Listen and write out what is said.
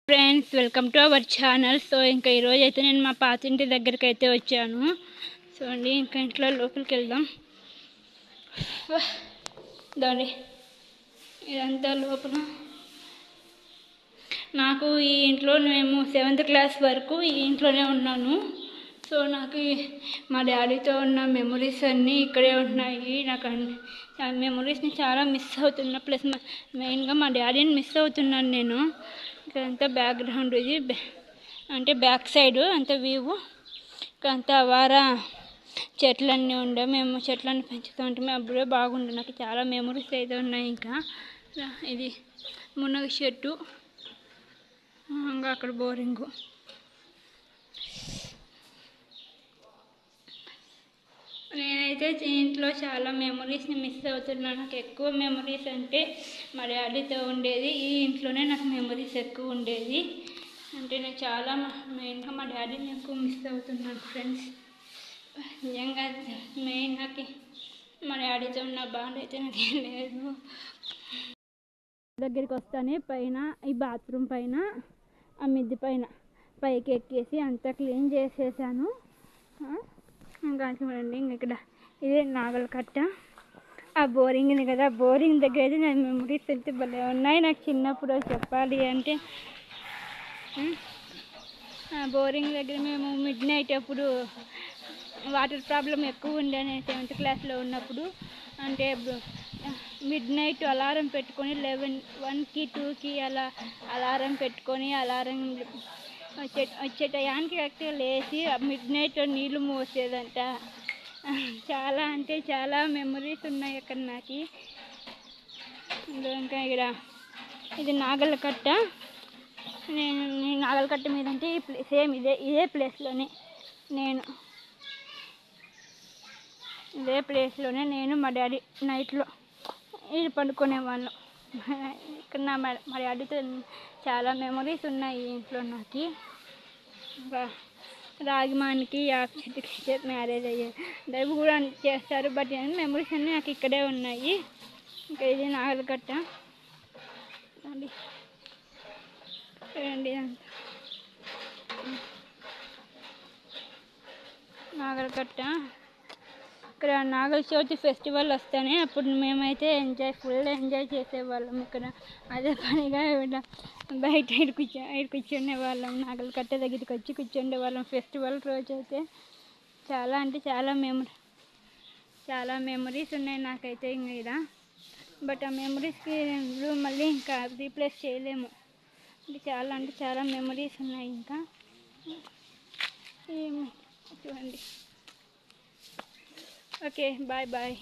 Friends, welcome to our channel. So ఇంకా ఈరోజు అయితే నేను మా పాతింటి దగ్గరికి అయితే వచ్చాను. సో అండి ఇంకా ఇంట్లో లోపలికి వెళ్దాం. దాని ఇదంతా లోపల నాకు ఈ ఇంట్లో మేము 7th క్లాస్ వరకు ఈ ఇంట్లోనే ఉన్నాను. సో నాకు మా డాడీతో ఉన్న మెమొరీస్ అన్నీ ఇక్కడే ఉన్నాయి. నాకు ఆ మెమొరీస్ని చాలా మిస్ అవుతున్నా. ప్లస్ మెయిన్గా మా డాడీని మిస్ అవుతున్నాను నేను. ఇక్కడంతా బ్యాక్గ్రౌండ్ ఇది అంటే బ్యాక్ సైడ్ అంతా వ్యూ. ఇకంతా వారా చెట్లన్నీ ఉండే, మేము చెట్లన్నీ పెంచుతూ ఉంటాము. అప్పుడే బాగుండే. నాకు చాలా మెమొరీస్ అయితే ఉన్నాయి. ఇంకా ఇది మునగ చెట్టు, ఇంకా అక్కడ బోరింగు. నేనైతే ఇంట్లో చాలా మెమొరీస్ని మిస్ అవుతున్నాను. నాకు ఎక్కువ మెమొరీస్ అంటే మా డాడీతో ఉండేది. ఈ ఇంట్లోనే నాకు మెమొరీస్ ఎక్కువ ఉండేది. అంటే నేను చాలా మెయిన్గా మా డాడీని ఎక్కువ మిస్ అవుతున్నాను ఫ్రెండ్స్. నిజంగా మెయిన్ నాకు మా డాడీతో ఉన్న బాండ్ అయితే నాకేం లేదు. దగ్గరికి వస్తానే పైన ఈ బాత్రూమ్ పైన ఆ మిద్దె పైన పైకి ఎక్కేసి అంతా క్లీన్ చేసేసాను. ఇంకా చూడండి, ఇంక ఇక్కడ ఇదే నాగల కట్ట. ఆ బోరింగ్ ఉంది కదా, బోరింగ్ దగ్గర అయితే నా మెమరీస్ అయితే భలే ఉన్నాయి. నాకు చిన్నప్పుడు చెప్పాలి అంటే ఆ బోరింగ్ దగ్గర మేము మిడ్ నైట్ అప్పుడు వాటర్ ప్రాబ్లం ఎక్కువ ఉండే. నేను 7th క్లాస్లో ఉన్నప్పుడు అంటే మిడ్ నైట్ అలారం పెట్టుకొని 1కి 2కి అలా అలారం పెట్టుకొని అలారం వచ్చే టయానికి కరెక్ట్గా లేచి మిడ్ నైట్ నీళ్ళు మోసేదంట. చాలా అంటే చాలా మెమరీస్ ఉన్నాయి అక్కడ నాకు. ఇంకా ఇక్కడ ఇది నాగల కట్ట. నేను నాగల కట్ట మీద అంటే సేమ్ ఇదే ప్లేస్లోనే నేను మా డాడీ నైట్లో ఇది పండుకునేవాళ్ళం. ఇక్కడ మా డాడీతో చాలా మెమరీస్ ఉన్నాయి ఈ ఇంట్లో నాకు. రాగిమానికి యాప్ చెట్టుకి మ్యారేజ్ అయ్యాయి, దైవ కూడా చేస్తారు. బట్ మెమరీస్ అన్నీ నాకు ఇక్కడే ఉన్నాయి. ఇంకా ఇది నాగలకట్ట అండి. నాగలకట్ట ఇక్కడ నాగల చవితి ఫెస్టివల్ వస్తేనే అప్పుడు మేమైతే ఫుల్ ఎంజాయ్ చేసేవాళ్ళం. ఇక్కడ అదే పనిగా బయట కూర్చునే వాళ్ళం. నాగల కట్ట దగ్గరికి వచ్చి కూర్చుండే వాళ్ళం ఫెస్టివల్ రోజు అయితే. చాలా అంటే చాలా మెమరీస్ ఉన్నాయి నాకైతే ఇంకా. బట్ ఆ మెమరీస్కి మళ్ళీ ఇంకా రీప్లేస్ చేయలేము. అంటే చాలా మెమరీస్ ఉన్నాయి. ఇంకా చూడండి. Okay, bye.